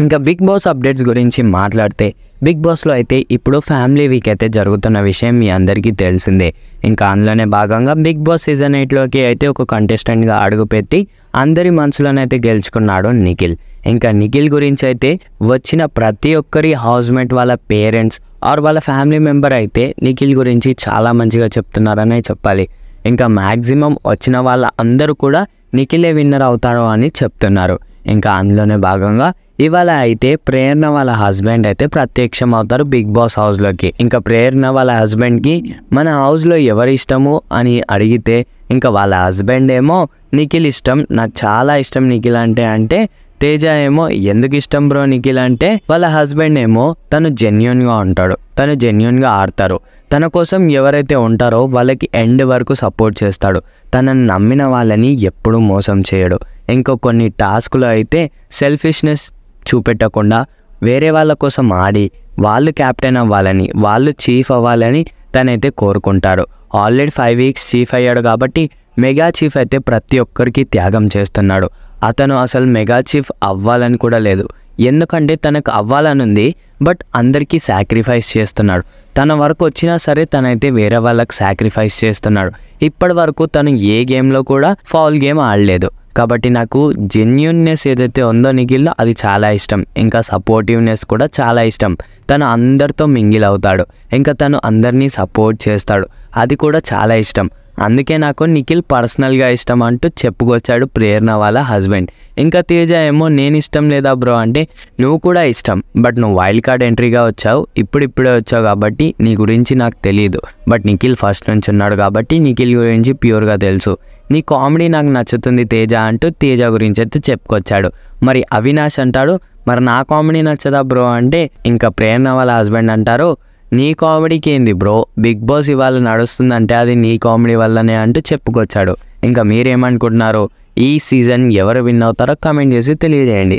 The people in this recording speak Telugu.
ఇంకా బిగ్ బాస్ అప్డేట్స్ గురించి మాట్లాడితే బిగ్ బాస్లో అయితే ఇప్పుడు ఫ్యామిలీ వీక్ అయితే జరుగుతున్న విషయం మీ అందరికీ తెలిసిందే. ఇంకా అందులోనే భాగంగా బిగ్ బాస్ సీజన్ 8లోకి అయితే ఒక కంటెస్టెంట్గా అడుగుపెట్టి అందరి మనసులోనైతే గెలుచుకున్నాడు నిఖిల్. ఇంకా నిఖిల్ గురించి అయితే వచ్చిన ప్రతి ఒక్కరి హౌస్మేట్ వాళ్ళ పేరెంట్స్ ఆర్ వాళ్ళ ఫ్యామిలీ మెంబర్ అయితే నిఖిల్ గురించి చాలా మంచిగా చెప్తున్నారనే చెప్పాలి. ఇంకా మ్యాక్సిమం వచ్చిన వాళ్ళ అందరూ కూడా నిఖిలే విన్నర్ అవుతాడు అని చెప్తున్నారు. ఇంకా అందులోనే భాగంగా ఇవాళ అయితే ప్రేరణ వాళ్ళ హస్బెండ్ అయితే ప్రత్యక్షం అవుతారు బిగ్ బాస్ హౌస్లోకి. ఇంకా ప్రేరణ వాళ్ళ హస్బెండ్కి మన హౌస్లో ఎవరి ఇష్టము అని అడిగితే ఇంకా వాళ్ళ హస్బెండ్ ఏమో నిఖిల్ ఇష్టం, నాకు చాలా ఇష్టం నిఖిల్ అంటే తేజ ఏమో ఎందుకు ఇష్టం బ్రో నిఖిల్ అంటే వాళ్ళ హస్బెండ్ ఏమో తను జెన్యూన్గా ఉంటాడు, తను జెన్యూన్గా ఆడతారు, తన కోసం ఎవరైతే ఉంటారో వాళ్ళకి ఎండ్ వరకు సపోర్ట్ చేస్తాడు, తనని నమ్మిన వాళ్ళని ఎప్పుడూ మోసం చేయడు. ఇంకో కొన్ని టాస్కులు అయితే సెల్ఫిష్నెస్ చూపెట్టకుండా వేరే వాళ్ళ కోసం ఆడి వాళ్ళు క్యాప్టెన్ అవ్వాలని, వాళ్ళు చీఫ్ అవ్వాలని తనైతే కోరుకుంటాడు. ఆల్రెడీ 5 వీక్స్ చీఫ్ అయ్యాడు కాబట్టి మెగా చీఫ్ అయితే ప్రతి ఒక్కరికి త్యాగం చేస్తున్నాడు. అతను అసలు మెగా చీఫ్ అవ్వాలని కూడా లేదు, ఎందుకంటే తనకు అవ్వాలని ఉంది, బట్ అందరికీ సాక్రిఫైస్ చేస్తున్నాడు. తన వరకు వచ్చినా సరే తనైతే వేరే వాళ్ళకి సాక్రిఫైస్ చేస్తున్నాడు. ఇప్పటి వరకు తను ఏ గేమ్లో కూడా ఫౌల్ గేమ్ ఆడలేదు. కాబట్టి నాకు జెన్యూన్నెస్ ఏదైతే ఉందో నిఖిల్లో అది చాలా ఇష్టం. ఇంకా సపోర్టివ్నెస్ కూడా చాలా ఇష్టం. తను అందరితో మింగిల్ అవుతాడు, ఇంకా తను అందరినీ సపోర్ట్ చేస్తాడు, అది కూడా చాలా ఇష్టం. అందుకే నాకు నిఖిల్ పర్సనల్గా ఇష్టం అంటూ చెప్పుకొచ్చాడు ప్రేరణ వాళ్ళ హస్బెండ్. ఇంకా తేజ ఏమో నేను ఇష్టం లేదా బ్రో అంటే నువ్వు కూడా ఇష్టం, బట్ నువ్వు వైల్డ్ కార్డ్ ఎంట్రీగా వచ్చావు, ఇప్పుడే వచ్చావు కాబట్టి నీ గురించి నాకు తెలియదు, బట్ నిఖిల్ ఫస్ట్ నుంచి ఉన్నాడు కాబట్టి నిఖిల్ గురించి ప్యూర్గా తెలుసు, నీ కామెడీ నాకు నచ్చుతుంది తేజ అంటూ తేజ గురించి అయితే చెప్పుకొచ్చాడు. మరి అవినాష్ అంటాడు మరి నా కామెడీ నచ్చదా బ్రో అంటే ఇంకా ప్రేరణ వాళ్ళ హస్బెండ్ అంటారు నీ కామెడీకి ఏంది బ్రో, బిగ్ బాస్ ఇవాళ నడుస్తుందంటే అది నీ కామెడీ వల్లనే అంటూ చెప్పుకొచ్చాడు. ఇంకా మీరేమనుకుంటున్నారు, ఈ సీజన్ ఎవరు విన్ అవుతారో కామెంట్ చేసి తెలియజేయండి.